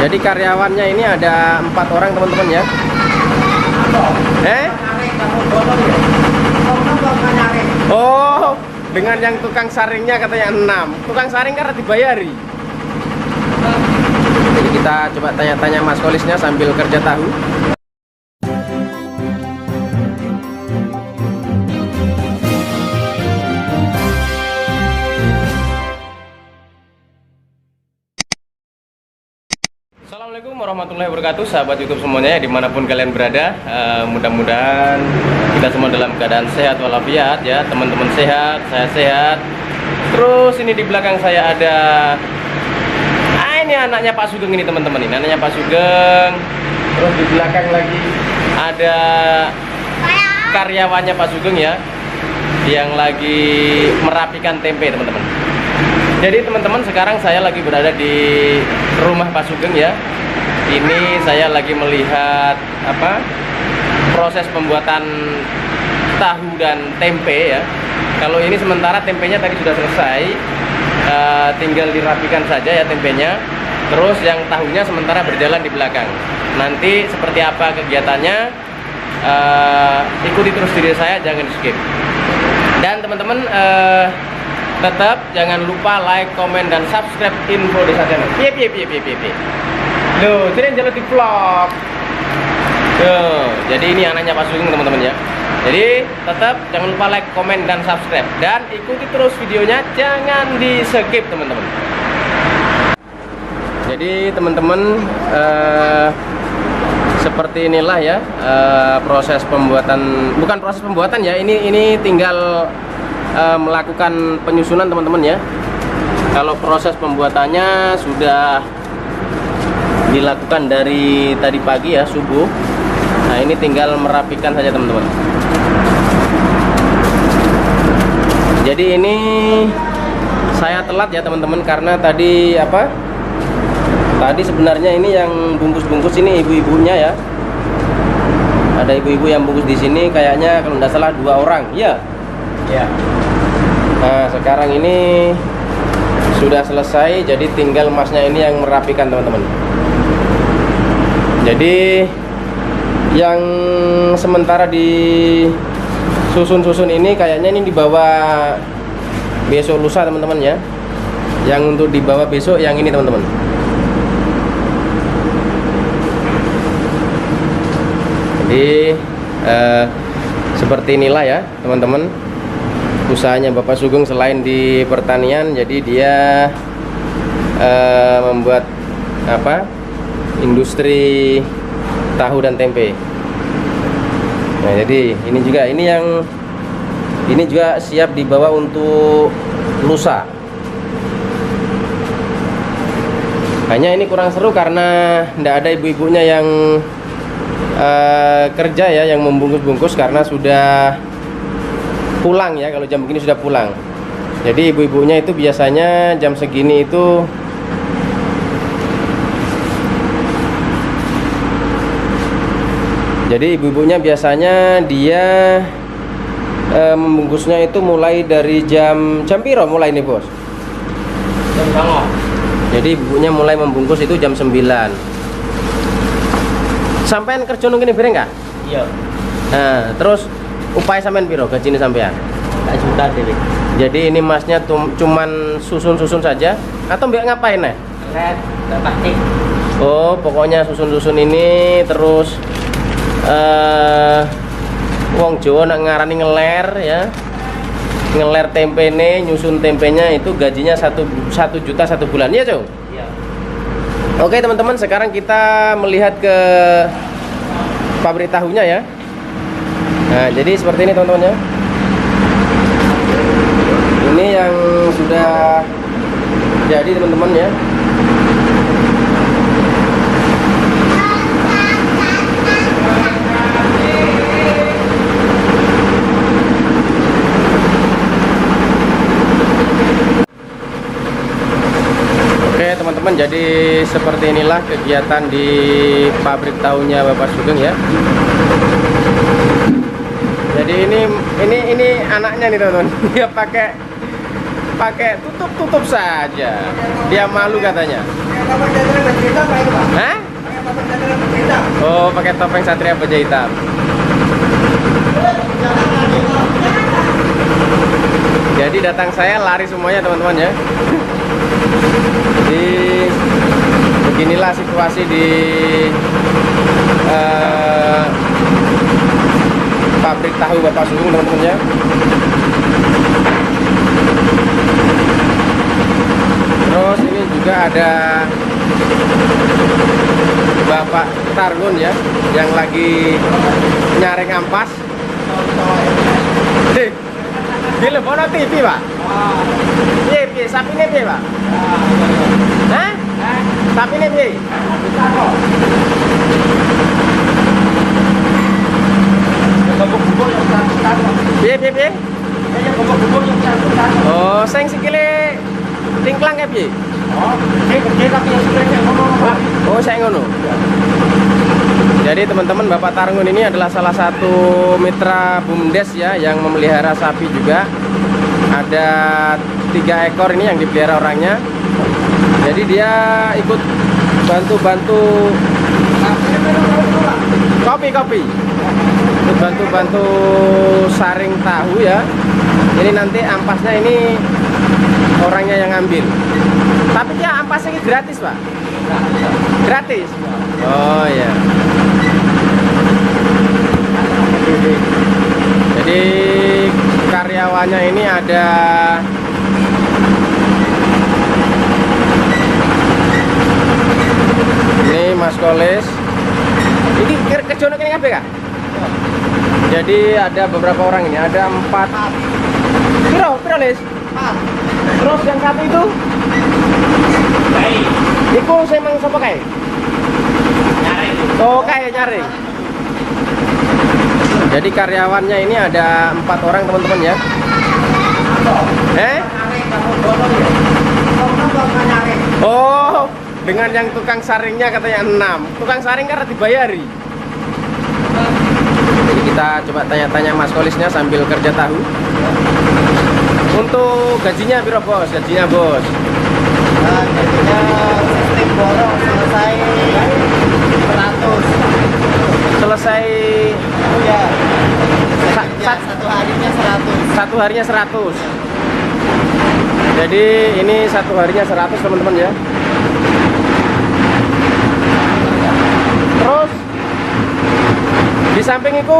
Jadi karyawannya ini ada 4 orang teman-teman ya. Oh, dengan yang tukang saringnya katanya 6. Tukang saring karena dibayari. Jadi kita coba tanya-tanya Mas Kolisnya sambil kerja tahu. Assalamualaikum warahmatullahi wabarakatuh, sahabat YouTube semuanya dimanapun kalian berada. Mudah-mudahan kita semua dalam keadaan sehat walafiat ya, teman-teman sehat, saya sehat. Terus ini di belakang saya ada ini anaknya Pak Sugeng ini teman-teman, ini anaknya Pak Sugeng. Terus di belakang lagi ada karyawannya Pak Sugeng ya, yang lagi merapikan tempe teman-teman. Jadi teman-teman, sekarang saya lagi berada di rumah Pak Sugeng ya. Ini saya lagi melihat proses pembuatan tahu dan tempe ya. Kalau ini sementara tempenya tadi sudah selesai, tinggal dirapikan saja ya tempenya. Terus yang tahunya sementara berjalan di belakang. Nanti seperti apa kegiatannya, ikuti terus video saya, jangan di skip. Dan teman-teman, tetap jangan lupa like, komen, dan subscribe info desa channel. Loh, jadi jalan di vlog. Jadi ini anaknya Pak Sugeng teman-teman ya. Jadi tetap jangan lupa like, komen, dan subscribe. Dan ikuti terus videonya, jangan di skip teman-teman. Jadi teman-teman, seperti inilah ya proses pembuatan. Bukan proses pembuatan ya, ini tinggal melakukan penyusunan teman-teman ya. Kalau proses pembuatannya sudah dilakukan dari tadi pagi ya, subuh. Nah ini tinggal merapikan saja teman-teman. Jadi ini saya telat ya teman-teman, karena tadi tadi sebenarnya ini yang bungkus-bungkus ini ibu-ibunya ya. Ada ibu-ibu yang bungkus di sini, kayaknya kalau tidak salah 2 orang ya. Ya. Nah sekarang ini sudah selesai, jadi tinggal masnya ini yang merapikan teman-teman. Jadi yang sementara di susun-susun ini kayaknya ini dibawa besok lusa teman-teman ya. Yang untuk dibawa besok yang ini teman-teman. Jadi seperti inilah ya teman-teman usahanya Bapak Sugeng. Selain di pertanian, jadi dia membuat industri tahu dan tempe. Nah jadi ini juga siap dibawa untuk lusa. Hanya ini kurang seru karena tidak ada ibu-ibunya yang kerja ya, yang membungkus-bungkus, karena sudah pulang ya. Kalau jam begini sudah pulang. Jadi ibu-ibunya itu biasanya jam segini itu biasanya dia membungkusnya itu mulai dari jam piro mulai nih bos? Jam 9. Jadi ibunya mulai membungkus itu jam 9. Sampean kerja nunggu bareng nggak? Iya. Nah terus upaya sampean piro gajine sampean? 4 juta deh. Jadi ini masnya cuman susun-susun saja atau mbak ngapain nih? Nggak pasti. Oh pokoknya susun-susun ini terus wong Jawa nak ngarani ngeler ya, ngeler tempe nih, nyusun tempenya itu gajinya 1 juta 1 bulan ya Cung? Iya. Oke teman-teman, sekarang kita melihat ke pabrik tahunya ya. Nah jadi seperti ini teman-teman ya. Ini yang sudah jadi teman-teman ya. Teman-teman, jadi seperti inilah kegiatan di pabrik tahunya Bapak Sugeng ya. Jadi ini anaknya nih teman-teman. Dia pakai tutup saja. Dia malu katanya. Hah? Oh, pakai topeng Satria Baja Hitam. Jadi datang saya lari semuanya teman-teman ya. Jadi beginilah situasi di pabrik tahu Bapak Sugeng teman-teman ya. Terus ini juga ada Bapak Targun ya, yang lagi nyaring ampas. Gila bono TV Pak. Piye sapine piye Pak? Hah? Sapine piye? Piye? Oh, sing sikile tingklang ya piye? Oh, saya ngono. Jadi teman-teman, Bapak Targun ini adalah salah satu mitra BUMDes ya, yang memelihara sapi juga. Ada 3 ekor ini yang dipelihara orangnya. Jadi dia ikut bantu-bantu kopi. Ikut bantu-bantu saring tahu ya. Ini nanti ampasnya ini orangnya yang ngambil. Tapi dia ampasnya ini gratis Pak? Gratis? Oh ya. Jadi karyawannya ini ada ini Mas Kolis. Ini kerjaan ini ngapain Kak? Jadi ada beberapa orang ini, ada 4. Piro Les? Terus yang satu itu? Iku saya mang sapa kae? Nyaring. Oh, kae nyaring. Jadi karyawannya ini ada 4 orang teman-teman ya. Oh, dengan yang tukang saringnya katanya 6. Tukang saring karena dibayari. Jadi kita coba tanya-tanya Mas Kolisnya sambil kerja tahu. Untuk gajinya piro Bos? Gajinya Bos? Gajinya sistem borong selesai 100. Selesai Ya. satu harinya 100. Satu harinya 100. Jadi ini satu harinya 100 teman-teman ya. Terus di samping itu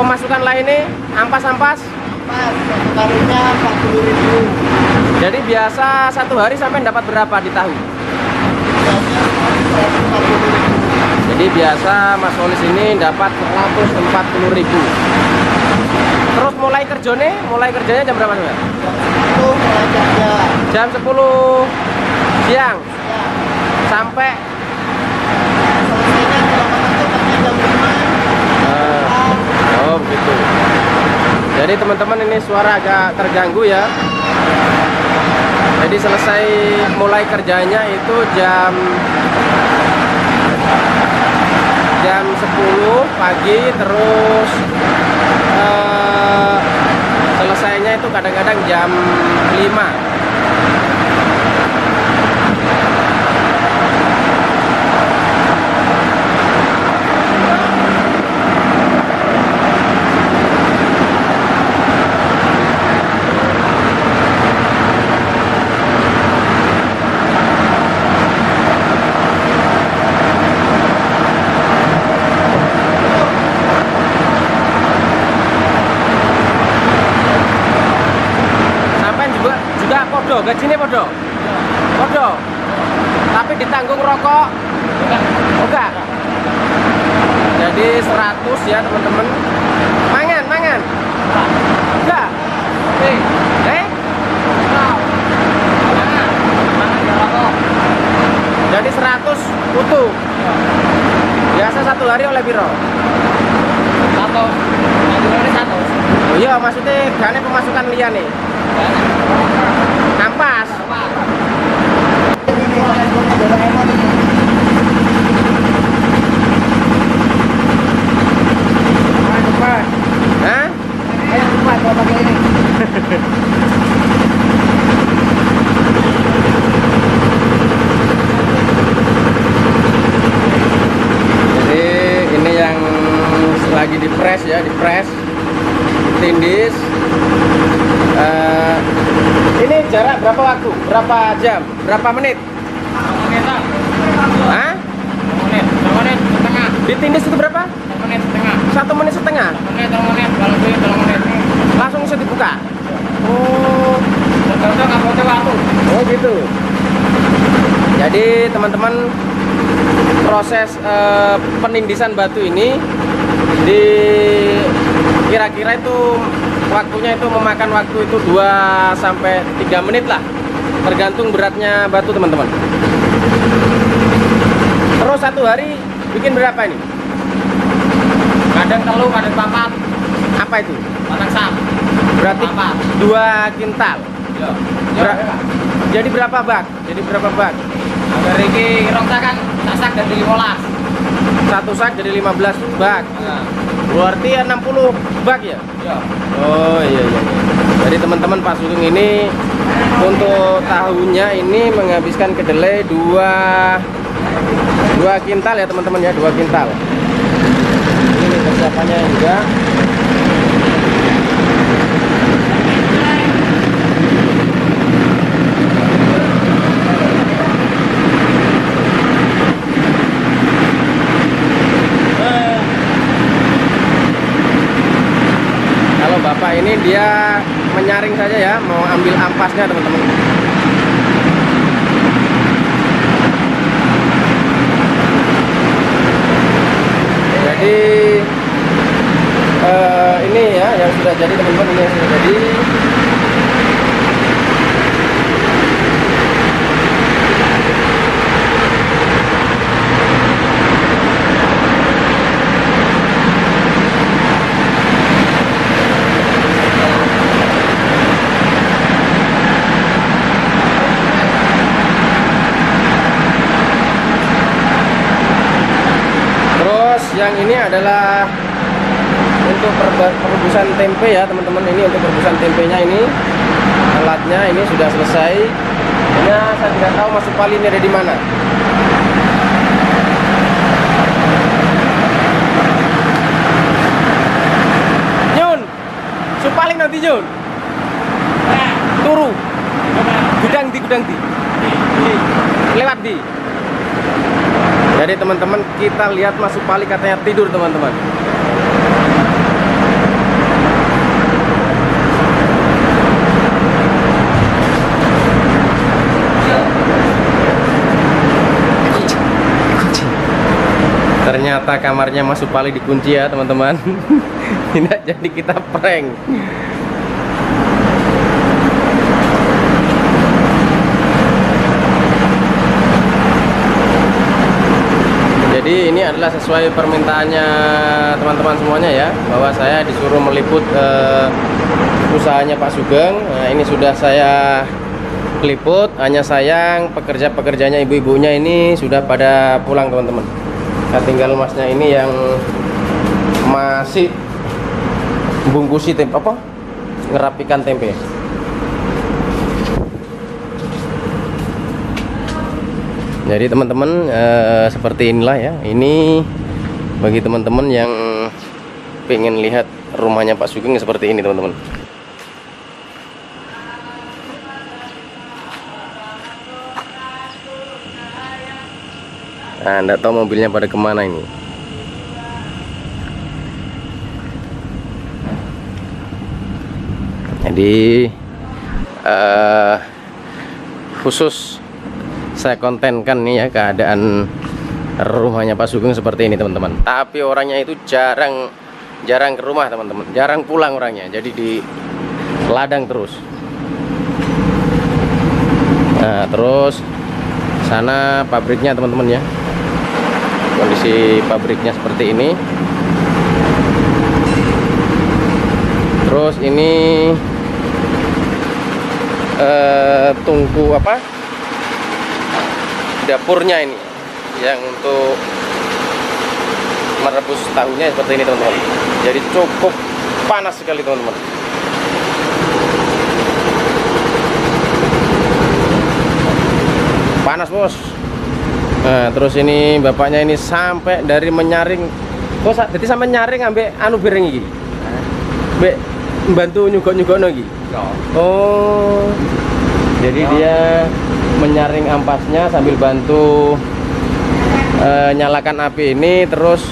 pemasukan lainnya ampas-ampas. Pas satu harinya 40.000. Jadi biasa satu hari sampai dapat berapa di tahu? Jadi biasa Mas Kolis ini dapat 140.000. Terus mulai kerjanya jam berapa Pak? Itu mulai kerja Jam 10 siang sampai selesainya jam 5. oh begitu. Jadi teman-teman, ini suara agak terganggu ya. Jadi selesai mulai kerjanya itu jam 10 pagi, terus selesainya itu kadang-kadang jam 5. Gajinya podo, tapi ditanggung rokok enggak. Jadi 100 ya teman-teman. Mangan enggak. Jadi 100 utuh. Biasa satu hari oleh biro 100. Oh iya, maksudnya gane pemasukan liya nih. Ampas. Hah? Ayo cepat kalau pakai ini. press ya, di press, tindis. Ini jarak berapa waktu? Berapa jam? Berapa menit? Hah? 1 menit setengah. Ditindis itu berapa? 1 menit setengah. 1 menit setengah. 1 menit, 3 menit, kalau lebih 3 menit. Langsung bisa dibuka. Oh, Tergantung apa waktu. oh gitu. Jadi teman-teman, proses penindisan batu ini di kira-kira itu waktunya itu memakan waktu itu 2 sampai 3 menit lah, tergantung beratnya batu teman-teman. Terus satu hari bikin berapa ini? Kadang telur, kadang 4. Apa itu? Batang sam. Berarti 2 kintal. Ya. Ber- Jadi berapa bak? Jadi berapa bak? Agar iki rongsa kan sak dari 15. Satu sak jadi 15 bak. Nah, Berarti 60 bak ya? ya. Oh iya iya. Jadi teman-teman Pak Sugeng ini untuk tahunnya ini menghabiskan kedelai 2 kintal ya teman-teman ya, 2 kintal. Ini persiapannya juga. Kalau bapak ini dia menyaring saja ya, mau ambil ampasnya teman-teman. Jadi ini ya yang sudah jadi teman-teman, ini yang sudah jadi. Terus yang ini adalah untuk perebusan tempe ya teman-teman. Ini untuk perebusan tempenya, ini alatnya ini sudah selesai. Ini saya tidak tahu Mas Supali ini ada di mana. Jun, Supali nanti Jun. Turu. Gudang di. Lewat di. Jadi teman-teman, kita lihat Mas Supali katanya tidur teman-teman. Ternyata kamarnya Mas Supali dikunci ya teman-teman. Tidak jadi kita prank. Jadi ini adalah sesuai permintaannya teman-teman semuanya ya, bahwa saya disuruh meliput usahanya Pak Sugeng. Nah, ini sudah saya liput. Hanya sayang pekerja-pekerjanya, ibu-ibunya ini sudah pada pulang teman-teman. Nah, tinggal masnya ini yang masih bungkusi tempe, ngerapikan tempe. Jadi teman-teman, seperti inilah ya. Ini bagi teman-teman yang pengen lihat rumahnya Pak Sugeng seperti ini teman-teman. Nah, enggak tahu mobilnya pada kemana ini. Jadi khusus saya kontenkan nih ya keadaan rumahnya Pak Sugeng seperti ini teman-teman. Tapi orangnya itu jarang ke rumah teman-teman, jarang pulang orangnya. Jadi di ladang terus. Nah, terus sana pabriknya teman-teman ya. Kondisi pabriknya seperti ini. Terus ini tungku dapurnya ini yang untuk merebus tahunya seperti ini teman-teman. Jadi cukup panas sekali teman-teman. Panas bos. Nah, terus ini bapaknya ini sampai dari menyaring Kok dadi sampean nyaring ambek anu bareng iki? Mbek membantu nyugok-nyugokno iki. Ya. Oh. Jadi dia menyaring ampasnya sambil bantu nyalakan api ini, terus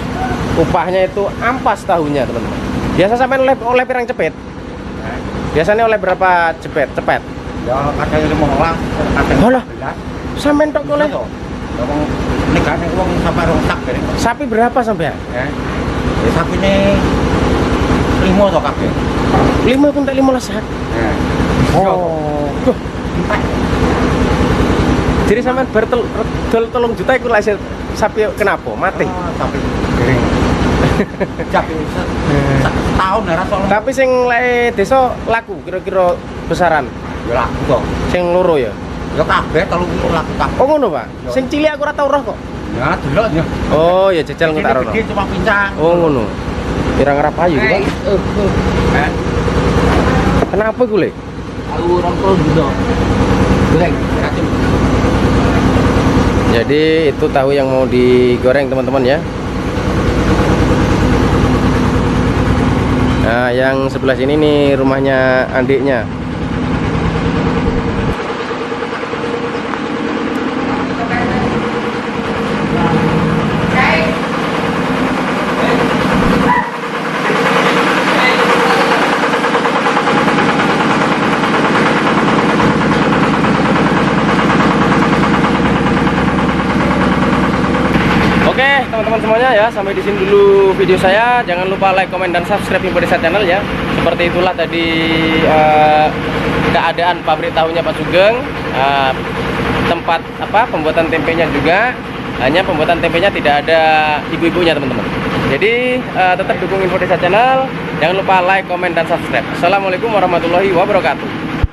upahnya itu ampas tahunya, teman-teman. Biasa sampean oleh pirang cepet? Biasanya oleh berapa cepet? Cepet? Ya kadang 15, kadang Alah. 15. Sampean tok oleh Ngomong negane wong sampai rongsak bare. sapi berapa sampean? Ya. Ya sapine 5 to kabeh. 5 pun tak 15 sak. Ya. Oh. Duh. Jadi sampean tolong juta iku lah sapi kenapa? Mati. Oh, sapi kering. Sapi setahun ora sono. Tapi sing lek desa laku kira-kira besaran. Ya laku kok. Sing loro ya. Ya kabeh 3 laku kabeh. Oh ngono, Pak. Yo. Sing cilik aku ora tau roh kok. Ya delok ya. Oh, ya jajal Ini ngetak rono. gede cuma pincang. Oh ngono. Pirang rapayu, Pak. Eh. Kenapa gue? Aku rongkol gitu. Goreng, racun. Jadi itu tahu yang mau digoreng, teman-teman ya. Nah, yang sebelah sini nih rumahnya adiknya. Oke, teman-teman semuanya ya, sampai di sini dulu video saya. Jangan lupa like, comment, dan subscribe Info Desa Channel ya. Seperti itulah tadi keadaan pabrik tahunya Pak Sugeng. Tempat pembuatan tempenya juga. Hanya pembuatan tempenya tidak ada ibu-ibunya, teman-teman. Jadi tetap dukung Info Desa Channel. Jangan lupa like, comment, dan subscribe. Assalamualaikum warahmatullahi wabarakatuh.